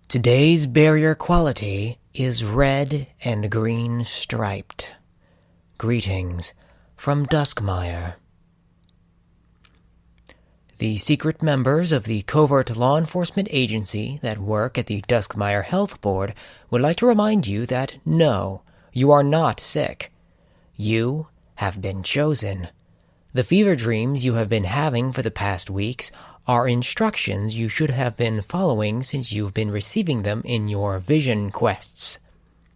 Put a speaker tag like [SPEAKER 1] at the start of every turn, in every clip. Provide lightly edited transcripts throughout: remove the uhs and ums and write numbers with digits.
[SPEAKER 1] Today's barrier quality is red and green striped. Greetings from Duskmire. The secret members of the covert law enforcement agency that work at the Duskmire Health Board would like to remind you that no, you are not sick. You have been chosen. The fever dreams you have been having for the past weeks are instructions you should have been following since you've been receiving them in your vision quests.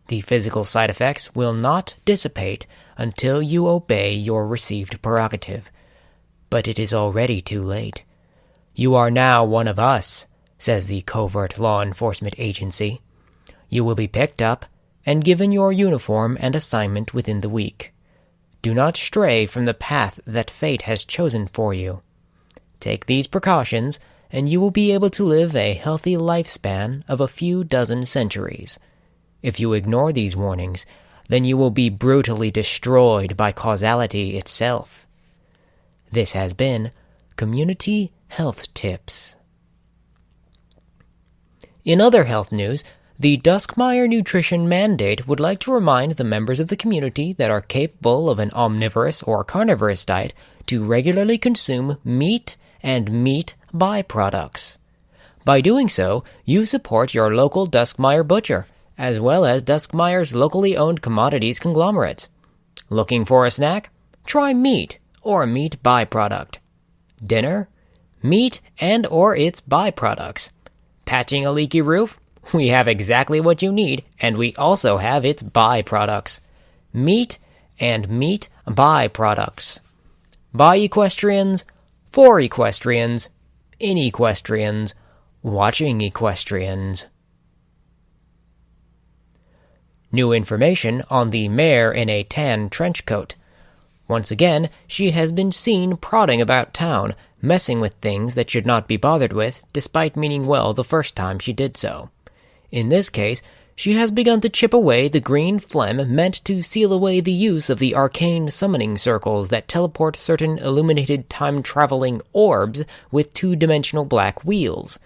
[SPEAKER 1] The physical side effects will not dissipate until you obey your received prerogative. But it is already too late. You are now one of us, says the covert law enforcement agency. You will be picked up and given your uniform and assignment within the week. Do not stray from the path that fate has chosen for you. Take these precautions, and you will be able to live a healthy lifespan of a few dozen centuries. If you ignore these warnings, then you will be brutally destroyed by causality itself. This has been Community Health Tips. In other health news, the Duskmire Nutrition Mandate would like to remind the members of the community that are capable of an omnivorous or carnivorous diet to regularly consume meat and meat byproducts. By doing so, you support your local Duskmire butcher, as well as Duskmire's locally owned commodities conglomerates. Looking for a snack? Try meat or meat byproduct. Dinner? Meat and or its byproducts. Patching a leaky roof? We have exactly what you need, and we also have its byproducts. Meat and meat byproducts. By equestrians, for equestrians, in equestrians, watching equestrians. New information on the mare in a tan trench coat. Once again, she has been seen prodding about town, messing with things that should not be bothered with, despite meaning well the first time she did so. In this case, she has begun to chip away the green phlegm meant to seal away the use of the arcane summoning circles that teleport certain illuminated time-traveling orbs with two-dimensional black wheels.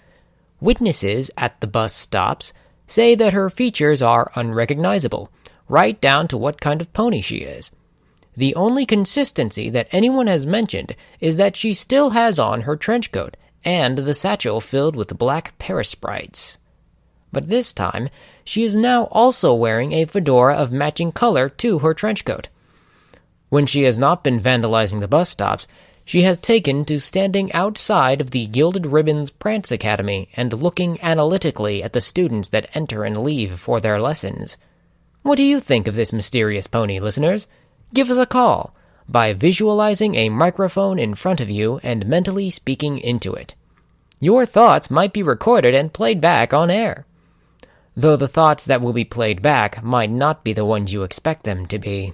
[SPEAKER 1] Witnesses at the bus stops say that her features are unrecognizable, right down to what kind of pony she is. The only consistency that anyone has mentioned is that she still has on her trench coat and the satchel filled with black parasprites. But this time, she is now also wearing a fedora of matching color to her trench coat. When she has not been vandalizing the bus stops, she has taken to standing outside of the Gilded Ribbons Prance Academy and looking analytically at the students that enter and leave for their lessons. What do you think of this mysterious pony, listeners? Give us a call by visualizing a microphone in front of you and mentally speaking into it. Your thoughts might be recorded and played back on air, though the thoughts that will be played back might not be the ones you expect them to be.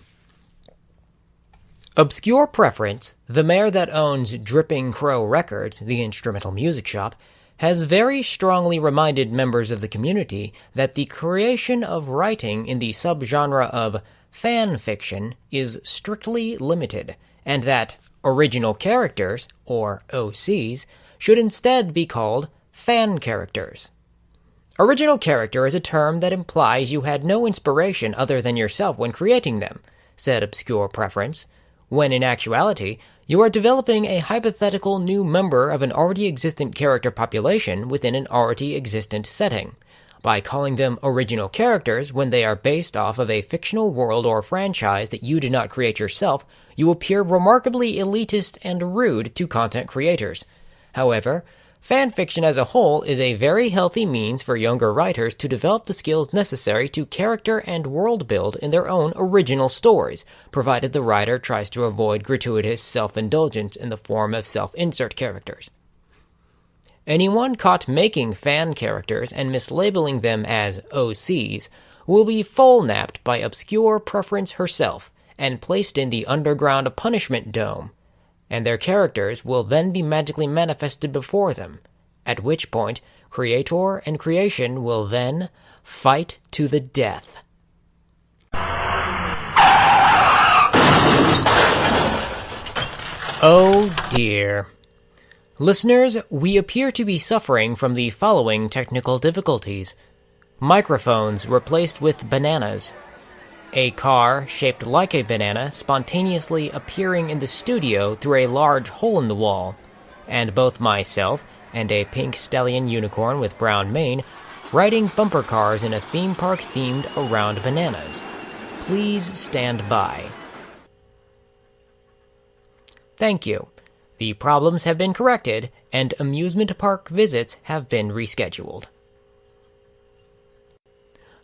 [SPEAKER 1] Obscure Preference, the mare that owns Dripping Crow Records, the instrumental music shop, has very strongly reminded members of the community that the creation of writing in the subgenre of fan fiction is strictly limited, and that original characters, or OCs, should instead be called fan characters. Original character is a term that implies you had no inspiration other than yourself when creating them, said Obscure Preference, when in actuality, you are developing a hypothetical new member of an already existent character population within an already existent setting. By calling them original characters when they are based off of a fictional world or franchise that you did not create yourself, you appear remarkably elitist and rude to content creators. However, fanfiction as a whole is a very healthy means for younger writers to develop the skills necessary to character and world build in their own original stories, provided the writer tries to avoid gratuitous self-indulgence in the form of self-insert characters. Anyone caught making fan characters and mislabeling them as OCs will be full-napped by Obscure Preference herself and placed in the underground punishment dome, and their characters will then be magically manifested before them, at which point creator and creation will then fight to the death. Oh dear. Listeners, we appear to be suffering from the following technical difficulties. Microphones replaced with bananas. A car shaped like a banana spontaneously appearing in the studio through a large hole in the wall. And both myself and a pink stallion unicorn with brown mane riding bumper cars in a theme park themed around bananas. Please stand by. Thank you. The problems have been corrected, and amusement park visits have been rescheduled.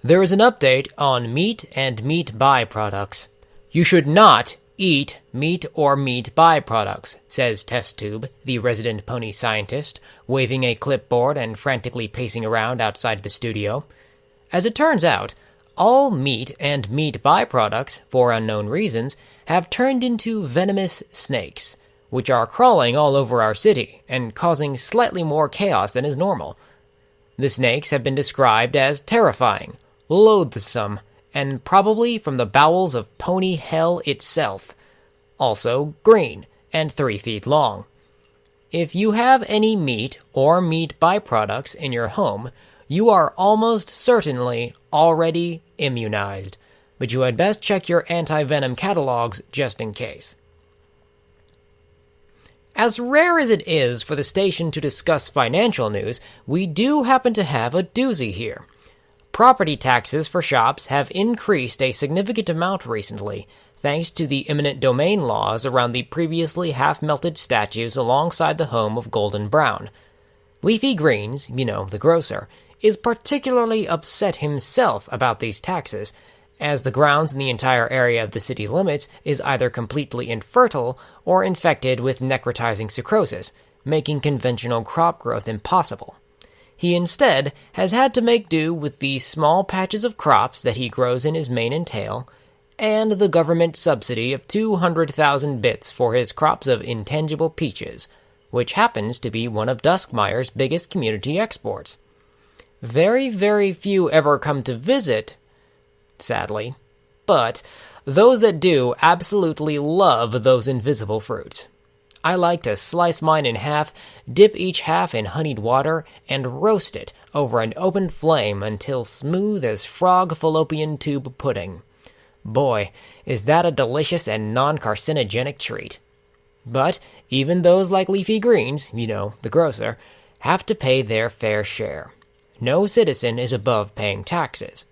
[SPEAKER 1] There is an update on meat and meat byproducts. You should not eat meat or meat byproducts, says Test Tube, the resident pony scientist, waving a clipboard and frantically pacing around outside the studio. As it turns out, all meat and meat byproducts, for unknown reasons, have turned into venomous snakes, which are crawling all over our city and causing slightly more chaos than is normal. The snakes have been described as terrifying, loathsome, and probably from the bowels of pony hell itself. Also green and 3 feet long. If you have any meat or meat byproducts in your home, you are almost certainly already immunized, but you had best check your anti-venom catalogs just in case. As rare as it is for the station to discuss financial news, we do happen to have a doozy here. Property taxes for shops have increased a significant amount recently, thanks to the eminent domain laws around the previously half-melted statues alongside the home of Golden Brown. Leafy Greens, the grocer, is particularly upset himself about these taxes, as the grounds in the entire area of the city limits is either completely infertile or infected with necrotizing necrosis, making conventional crop growth impossible. He instead has had to make do with the small patches of crops that he grows in his mane and tail, and the government subsidy of 200,000 bits for his crops of intangible peaches, which happens to be one of Duskmire's biggest community exports. Very, very few ever come to visit, sadly, but those that do absolutely love those invisible fruits. I like to slice mine in half, dip each half in honeyed water, and roast it over an open flame until smooth as frog fallopian tube pudding. Boy, is that a delicious and non-carcinogenic treat. But even those like Leafy Greens, the grocer, have to pay their fair share. No citizen is above paying taxes.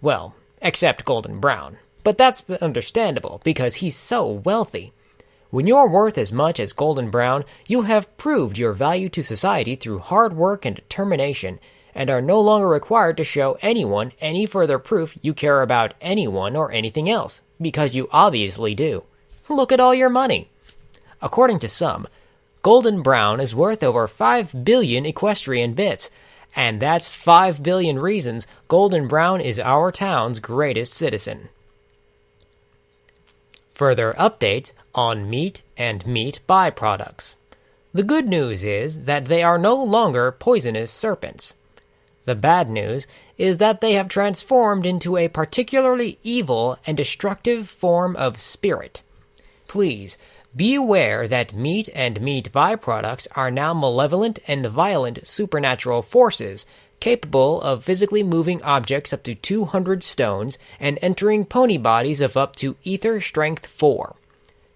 [SPEAKER 1] Well, except Golden Brown. But that's understandable, because he's so wealthy. When you're worth as much as Golden Brown, you have proved your value to society through hard work and determination, and are no longer required to show anyone any further proof you care about anyone or anything else, because you obviously do. Look at all your money. According to some, Golden Brown is worth over 5 billion equestrian bits, and that's 5 billion reasons Golden Brown is our town's greatest citizen. Further updates on meat and meat byproducts. The good news is that they are no longer poisonous serpents. The bad news is that they have transformed into a particularly evil and destructive form of spirit. Please, be aware that meat and meat byproducts are now malevolent and violent supernatural forces capable of physically moving objects up to 200 stones and entering pony bodies of up to ether strength 4.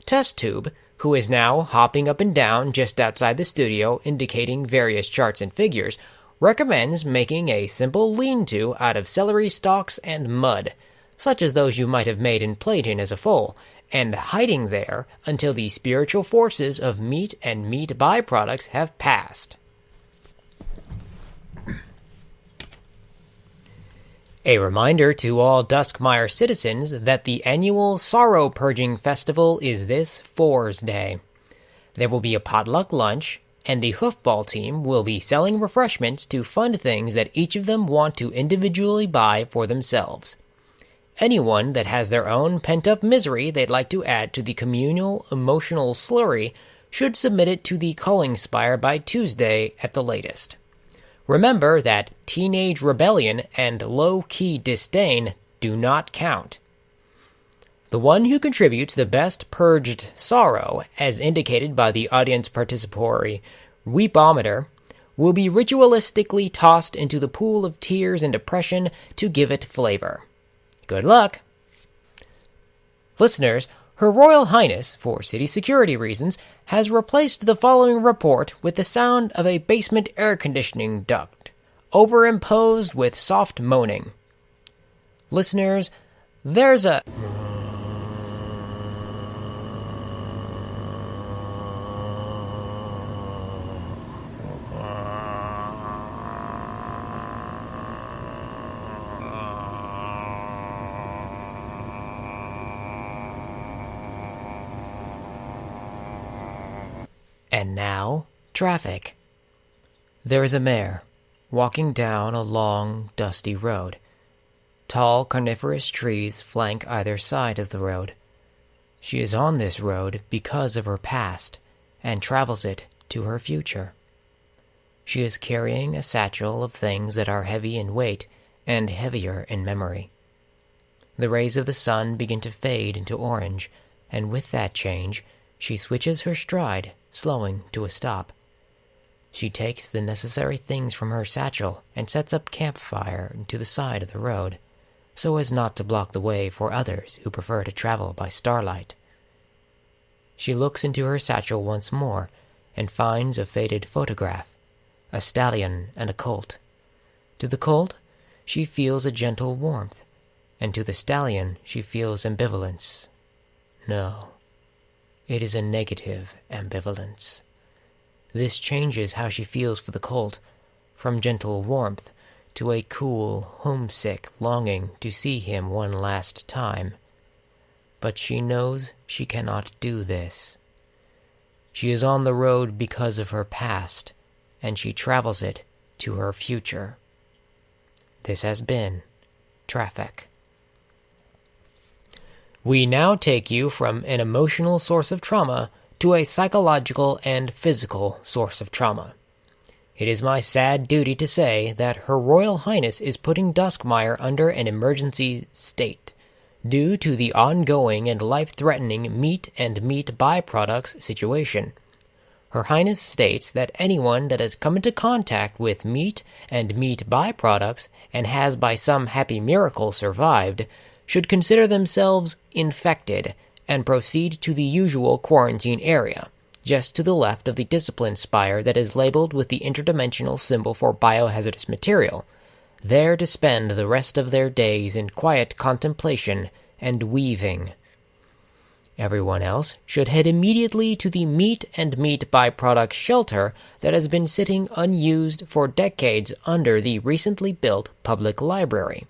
[SPEAKER 1] Test Tube, who is now hopping up and down just outside the studio indicating various charts and figures, recommends making a simple lean-to out of celery stalks and mud, such as those you might have made and played in as a foal, and hiding there until the spiritual forces of meat and meat byproducts have passed. A reminder to all Duskmire citizens that the annual Sorrow Purging Festival is this Thursday. There will be a potluck lunch, and the hoofball team will be selling refreshments to fund things that each of them want to individually buy for themselves. Anyone that has their own pent-up misery they'd like to add to the communal emotional slurry should submit it to the Calling Spire by Tuesday at the latest. Remember that teenage rebellion and low-key disdain do not count. The one who contributes the best purged sorrow, as indicated by the audience participatory Weepometer, will be ritualistically tossed into the pool of tears and depression to give it flavor. Good luck! Listeners, Her Royal Highness, for city security reasons, has replaced the following report with the sound of a basement air conditioning duct, overimposed with soft moaning. Listeners, there's a... And now, traffic. There is a mare, walking down a long, dusty road. Tall, coniferous trees flank either side of the road. She is on this road because of her past, and travels it to her future. She is carrying a satchel of things that are heavy in weight, and heavier in memory. The rays of the sun begin to fade into orange, and with that change, she switches her stride, slowing to a stop. She takes the necessary things from her satchel and sets up campfire to the side of the road, so as not to block the way for others who prefer to travel by starlight. She looks into her satchel once more and finds a faded photograph, a stallion and a colt. To the colt, she feels a gentle warmth, and to the stallion she feels ambivalence. No. It is a negative ambivalence. This changes how she feels for the colt, from gentle warmth to a cool, homesick longing to see him one last time. But she knows she cannot do this. She is on the road because of her past, and she travels it to her future. This has been Traffic. We now take you from an emotional source of trauma to a psychological and physical source of trauma. It is my sad duty to say that Her Royal Highness is putting Duskmire under an emergency state due to the ongoing and life-threatening meat and meat byproducts situation. Her Highness states that anyone that has come into contact with meat and meat byproducts and has by some happy miracle survived should consider themselves infected and proceed to the usual quarantine area, just to the left of the discipline spire that is labeled with the interdimensional symbol for biohazardous material, there to spend the rest of their days in quiet contemplation and weaving. Everyone else should head immediately to the meat and meat byproduct shelter that has been sitting unused for decades under the recently built public library.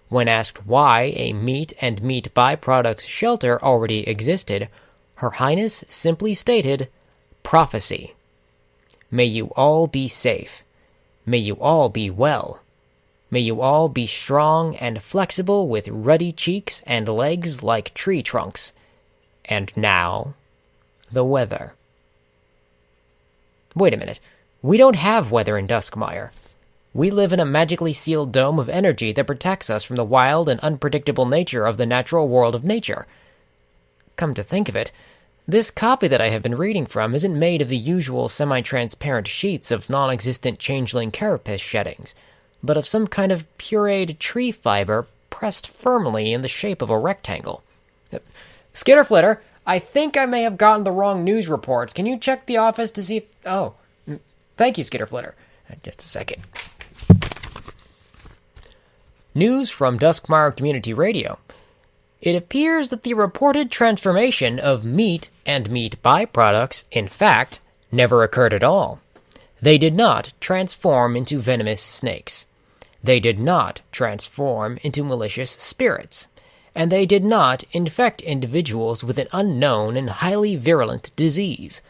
[SPEAKER 1] When asked why a meat and meat byproducts shelter already existed, Her Highness simply stated, "Prophecy. May you all be safe. May you all be well. May you all be strong and flexible with ruddy cheeks and legs like tree trunks. And now, the weather." Wait a minute. We don't have weather in Duskmire. We live in a magically sealed dome of energy that protects us from the wild and unpredictable nature of the natural world of nature. Come to think of it, this copy that I have been reading from isn't made of the usual semi-transparent sheets of non-existent changeling carapace sheddings, but of some kind of pureed tree fiber pressed firmly in the shape of a rectangle. Skitterflitter, I think I may have gotten the wrong news report. Can you check the office to see if... Oh, thank you, Skitterflitter. Just a second. News from Duskmire Community Radio. It appears that the reported transformation of meat and meat byproducts, in fact, never occurred at all. They did not transform into venomous snakes. They did not transform into malicious spirits. And they did not infect individuals with an unknown and highly virulent disease.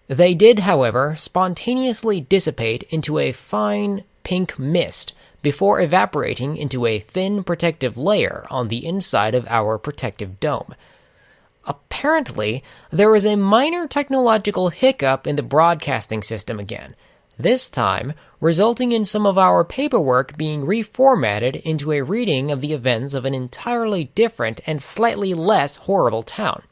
[SPEAKER 1] They did, however, spontaneously dissipate into a fine pink mist before evaporating into a thin protective layer on the inside of our protective dome. Apparently, there was a minor technological hiccup in the broadcasting system again, this time resulting in some of our paperwork being reformatted into a reading of the events of an entirely different and slightly less horrible town.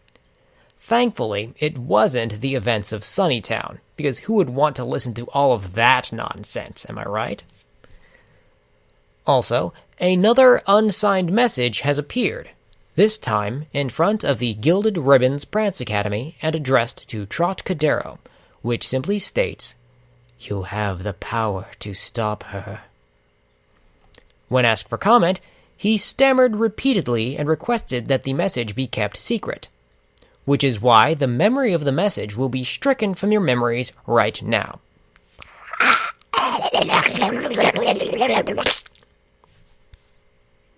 [SPEAKER 1] Thankfully, it wasn't the events of Sunnytown, because who would want to listen to all of that nonsense, am I right? Also, another unsigned message has appeared, this time in front of the Gilded Ribbons Prance Academy and addressed to Trot Cadero, which simply states, "You have the power to stop her." When asked for comment, he stammered repeatedly and requested that the message be kept secret, which is why the memory of the message will be stricken from your memories right now.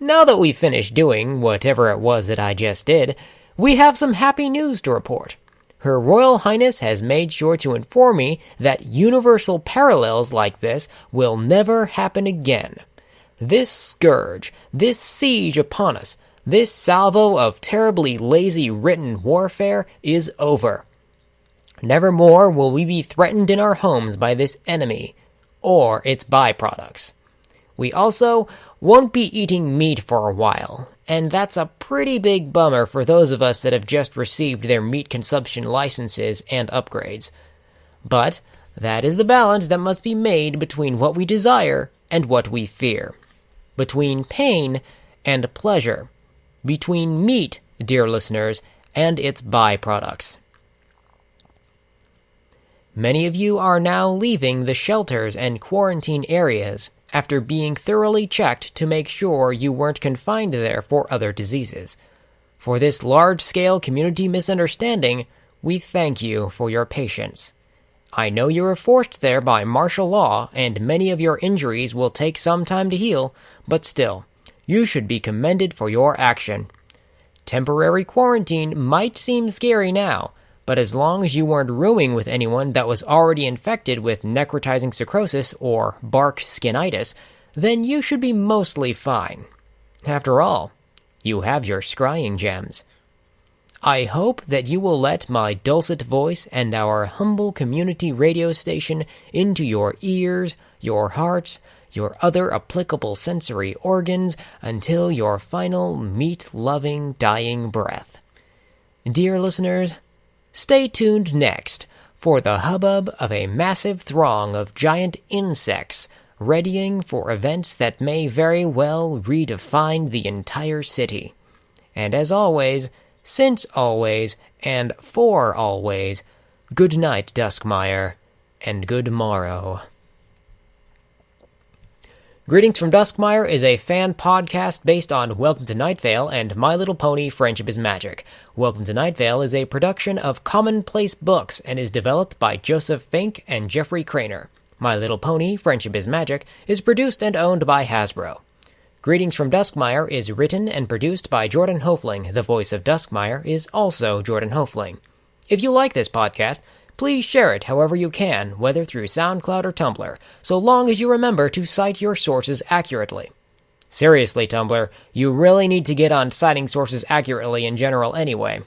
[SPEAKER 1] Now that we've finished doing whatever it was that I just did, we have some happy news to report. Her Royal Highness has made sure to inform me that universal parallels like this will never happen again. This scourge, this siege upon us, this salvo of terribly lazy written warfare is over. Nevermore will we be threatened in our homes by this enemy, or its byproducts. We also won't be eating meat for a while, and that's a pretty big bummer for those of us that have just received their meat consumption licenses and upgrades. But that is the balance that must be made between what we desire and what we fear. Between pain and pleasure. Between meat, dear listeners, and its byproducts. Many of you are now leaving the shelters and quarantine areas after being thoroughly checked to make sure you weren't confined there for other diseases. For this large-scale community misunderstanding, we thank you for your patience. I know you were forced there by martial law, and many of your injuries will take some time to heal, but still, you should be commended for your action. Temporary quarantine might seem scary now, but as long as you weren't rooming with anyone that was already infected with necrotizing sclerosis or bark skinitis, then you should be mostly fine. After all, you have your scrying gems. I hope that you will let my dulcet voice and our humble community radio station into your ears, your hearts, your other applicable sensory organs until your final meat-loving dying breath. Dear listeners, stay tuned next for the hubbub of a massive throng of giant insects readying for events that may very well redefine the entire city. And as always, since always, and for always, good night, Duskmire, and good morrow. Greetings from Duskmire is a fan podcast based on Welcome to Night Vale and My Little Pony Friendship is Magic. Welcome to Night Vale is a production of Commonplace Books and is developed by Joseph Fink and Jeffrey Craner. My Little Pony Friendship is Magic is produced and owned by Hasbro. Greetings from Duskmire is written and produced by Jordan Hofling. The voice of Duskmire is also Jordan Hofling. If you like this podcast, please share it however you can, whether through SoundCloud or Tumblr, so long as you remember to cite your sources accurately. Seriously, Tumblr, you really need to get on citing sources accurately in general anyway.